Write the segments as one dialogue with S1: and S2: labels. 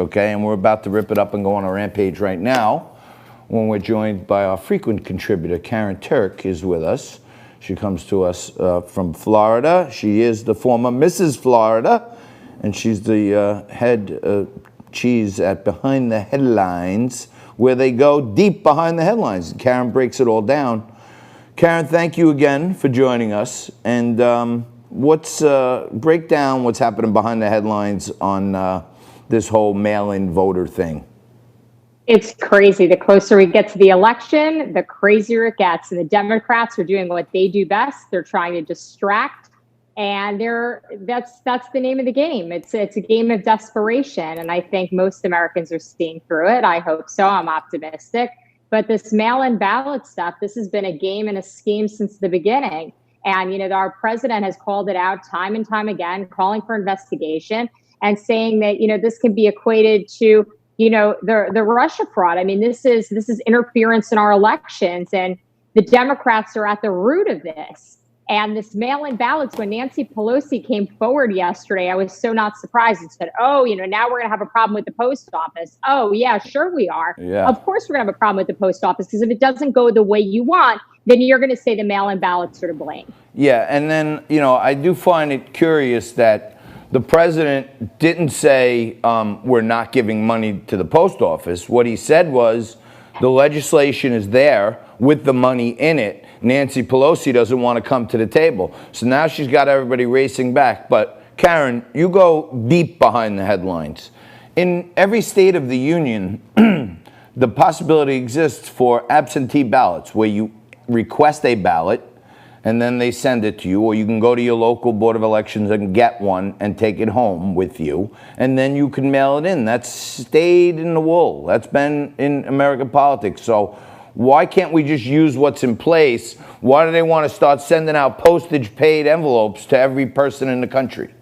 S1: okay? And we're about to rip it up and go on a rampage right now when we're joined by our frequent contributor, Karyn Turk, is with us. She comes to us from Florida. She is the former Mrs. Florida, and she's the head cheese at Behind the Headlines, where they go deep behind the headlines. Karyn breaks it all down. Karyn, thank you again for joining us. And break down what's happening behind the headlines on this whole mail-in voter thing.
S2: It's crazy. The closer we get to the election, the crazier it gets. And the Democrats are doing what they do best. They're trying to distract, and that's the name of the game. It's a game of desperation, and I think most Americans are seeing through it. I hope so. I'm optimistic. But this mail-in ballot stuff, this has been a game and a scheme since the beginning. And, our president has called it out time and time again, calling for investigation and saying that, this can be equated to, the Russia fraud. I mean, this is interference in our elections, and the Democrats are at the root of this. And this mail-in ballots, when Nancy Pelosi came forward yesterday, I was so not surprised and said, now we're going to have a problem with the post office. Oh, yeah, sure we are.
S1: Yeah.
S2: Of course we're going to have a problem with the post office, because if it doesn't go the way you want, then you're going to say the mail-in ballots are to blame.
S1: Yeah, and then, I do find it curious that the president didn't say we're not giving money to the post office. What he said was the legislation is there with the money in it. Nancy Pelosi doesn't want to come to the table. So now she's got everybody racing back. But Karyn, you go deep behind the headlines. In every state of the union, the possibility exists for absentee ballots, where you request a ballot and then they send it to you, or you can go to your local board of elections and get one and take it home with you, and then you can mail it in. That's stayed in the wool. That's been in American politics. So why can't we just use what's in place? Why do they want to start sending out postage-paid envelopes to every person in the country?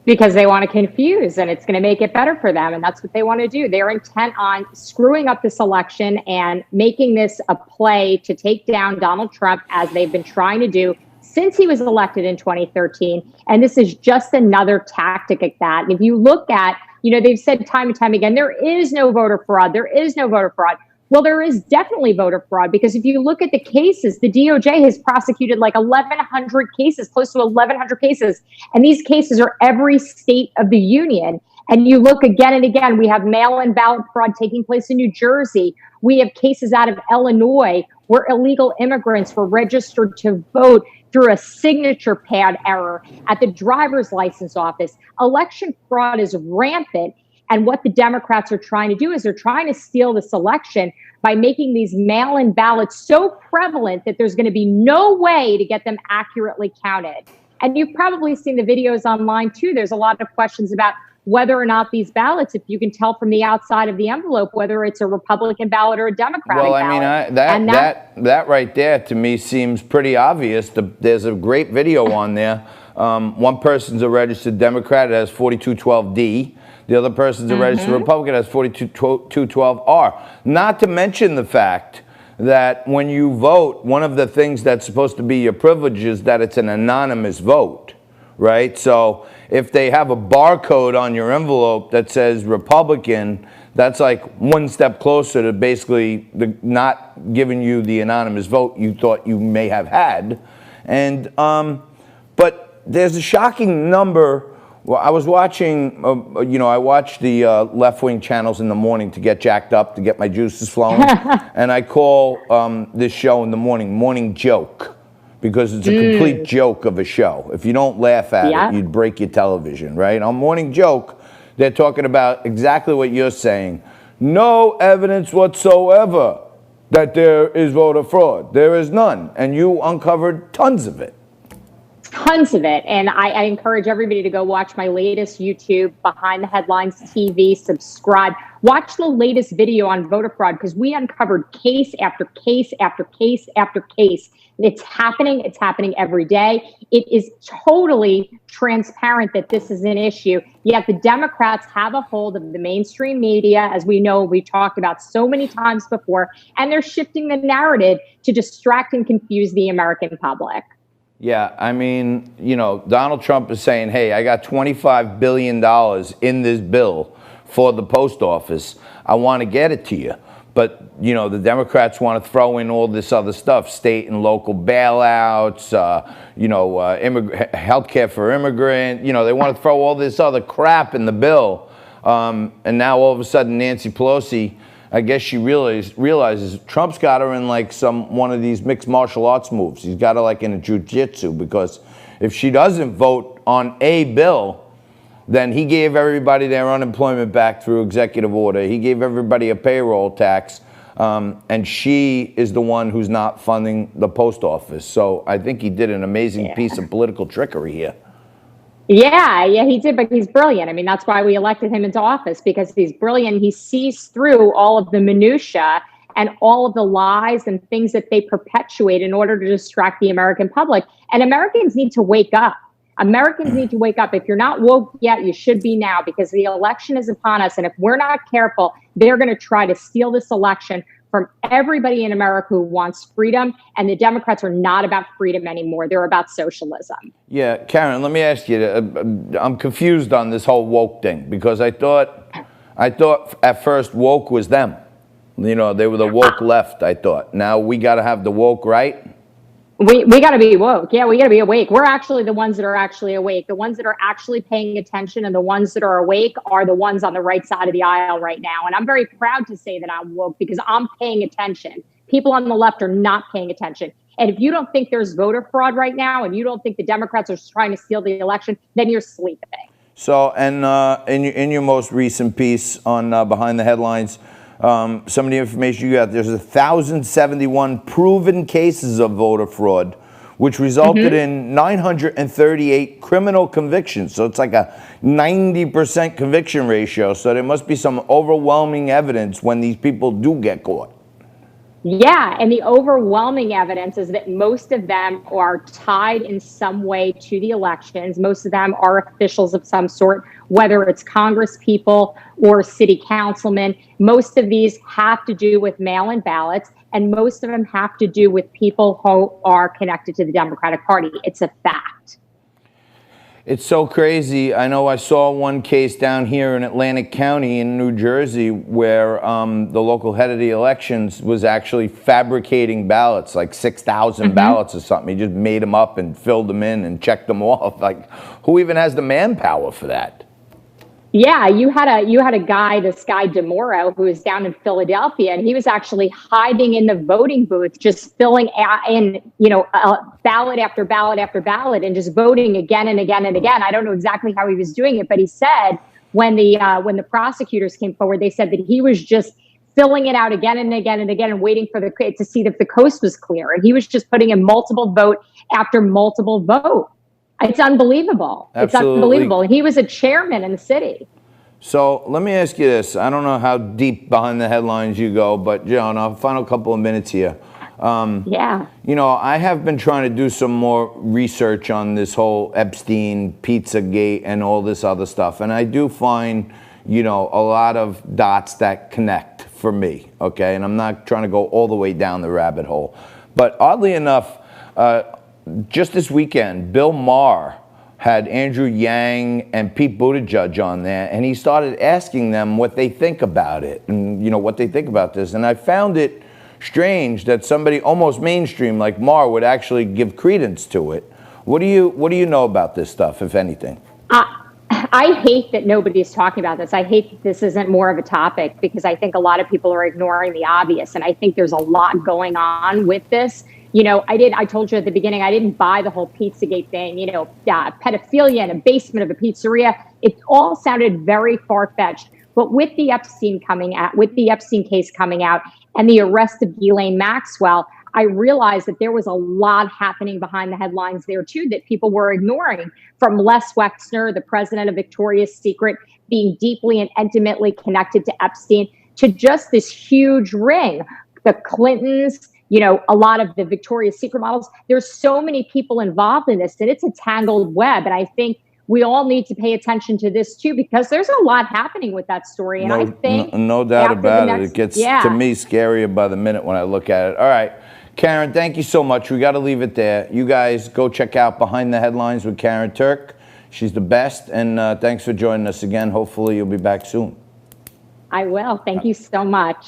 S2: Because they want to confuse, and it's going to make it better for them, and that's what they want to do. They're intent on screwing up this election and making this a play to take down Donald Trump, as they've been trying to do since he was elected in 2013. And this is just another tactic at that. And if you look at, they've said time and time again, there is no voter fraud. There is no voter fraud. Well, there is definitely voter fraud, because if you look at the cases, the DOJ has prosecuted like 1,100 cases, close to 1,100 cases. And these cases are every state of the union. And you look again and again, we have mail-in ballot fraud taking place in New Jersey. We have cases out of Illinois where illegal immigrants were registered to vote through a signature pad error at the driver's license office. Election fraud is rampant. And what the Democrats are trying to do is they're trying to steal this election by making these mail-in ballots so prevalent that there's going to be no way to get them accurately counted. And you've probably seen the videos online, too. There's a lot of questions about whether or not these ballots, if you can tell from the outside of the envelope, whether it's a Republican ballot or a Democratic ballot.
S1: Well, I mean, that right there to me seems pretty obvious. There's a great video on there. One person's a registered Democrat. It has 4212D. The other person's a registered Republican, has 4212R. Not to mention the fact that when you vote, one of the things that's supposed to be your privilege is that it's an anonymous vote, right? So if they have a barcode on your envelope that says Republican, that's like one step closer to basically not giving you the anonymous vote you thought you may have had. And but there's a shocking number. Well, I was watching, I watch the left-wing channels in the morning to get jacked up, to get my juices flowing. And I call this show in the morning joke, because it's a complete joke of a show. If you don't laugh at it, you'd break your television, right? On Morning Joke, they're talking about exactly what you're saying. No evidence whatsoever that there is voter fraud. There is none. And you uncovered tons of it.
S2: Tons of it. And I encourage everybody to go watch my latest YouTube, Behind the Headlines TV, subscribe. Watch the latest video on voter fraud, because we uncovered case after case after case after case. It's happening. It's happening every day. It is totally transparent that this is an issue. Yet the Democrats have a hold of the mainstream media, as we know, we talked about so many times before, and they're shifting the narrative to distract and confuse the American public.
S1: Yeah, I mean, Donald Trump is saying, hey, I got $25 billion in this bill for the post office, I want to get it to you. But, you know, the Democrats want to throw in all this other stuff, state and local bailouts, health care for immigrants. You know, they want to throw all this other crap in the bill. And now all of a sudden Nancy Pelosi, I guess she realizes Trump's got her in like one of these mixed martial arts moves. He's got her like in a jiu-jitsu, because if she doesn't vote on a bill, then he gave everybody their unemployment back through executive order. He gave everybody a payroll tax, and she is the one who's not funding the post office. So I think he did an amazing piece of political trickery here.
S2: Yeah, he did, but he's brilliant. I mean, that's why we elected him into office, because he's brilliant. He sees through all of the minutia and all of the lies and things that they perpetuate in order to distract the American public. And Americans need to wake up. Americans need to wake up. If you're not woke yet, you should be now, because the election is upon us. And if we're not careful, they're going to try to steal this election from everybody in America who wants freedom. And the Democrats are not about freedom anymore. They're about socialism. Yeah,
S1: Karyn, let me ask you, I'm confused on this whole woke thing, because I thought at first woke was them. You know, they were the woke left, I thought. Now we got to have the woke right.
S2: We got to be woke. Yeah, we got to be awake. We're actually the ones that are actually awake. The ones that are actually paying attention and the ones that are awake are the ones on the right side of the aisle right now. And I'm very proud to say that I'm woke, because I'm paying attention. People on the left are not paying attention. And if you don't think there's voter fraud right now, and you don't think the Democrats are trying to steal the election, then you're sleeping.
S1: So, and in your most recent piece on Behind the Headlines, some of the information you got, there's 1,071 proven cases of voter fraud, which resulted in 938 criminal convictions. So it's like a 90% conviction ratio. So there must be some overwhelming evidence when these people do get caught.
S2: Yeah, and the overwhelming evidence is that most of them are tied in some way to the elections. Most of them are officials of some sort, whether it's Congress people or city councilmen. Most of these have to do with mail-in ballots, and most of them have to do with people who are connected to the Democratic Party. It's a fact.
S1: It's so crazy. I know I saw one case down here in Atlantic County in New Jersey where the local head of the elections was actually fabricating ballots, like 6,000 ballots or something. He just made them up and filled them in and checked them off. Like, who even has the manpower for that?
S2: Yeah, you had a guy, this guy DeMoro, who was down in Philadelphia, and he was actually hiding in the voting booth, just filling in, ballot after ballot after ballot, and just voting again and again and again. I don't know exactly how he was doing it, but he said when the prosecutors came forward, they said that he was just filling it out again and again and again and waiting for to see if the coast was clear, and he was just putting in multiple vote after multiple vote. It's unbelievable.
S1: Absolutely.
S2: It's unbelievable. And he was a chairman in the city.
S1: So let me ask you this. I don't know how deep behind the headlines you go, but John, our final couple of minutes here.
S2: Yeah.
S1: You know, I have been trying to do some more research on this whole Epstein, Pizzagate, and all this other stuff. And I do find, a lot of dots that connect for me, okay? And I'm not trying to go all the way down the rabbit hole. But oddly enough, just this weekend, Bill Maher had Andrew Yang and Pete Buttigieg on there, and he started asking them what they think about it and, what they think about this. And I found it strange that somebody almost mainstream like Maher would actually give credence to it. What do you know about this stuff, if anything?
S2: I hate that nobody's talking about this. I hate that this isn't more of a topic, because I think a lot of people are ignoring the obvious. And I think there's a lot going on with this. I told you at the beginning, I didn't buy the whole Pizzagate thing, pedophilia in a basement of a pizzeria. It all sounded very far-fetched. But with the Epstein case coming out and the arrest of Ghislaine Maxwell, I realized that there was a lot happening behind the headlines there too that people were ignoring, from Les Wexner, the president of Victoria's Secret, being deeply and intimately connected to Epstein, to just this huge ring. The Clintons, a lot of the Victoria's Secret models. There's so many people involved in this, and it's a tangled web. And I think we all need to pay attention to this too, because there's a lot happening with that story. And I think
S1: no doubt about it. It gets to me scarier by the minute when I look at it. All right, Karyn, thank you so much. We got to leave it there. You guys go check out Behind the Headlines with Karyn Turk. She's the best. And thanks for joining us again. Hopefully you'll be back soon.
S2: I will. Thank you so much.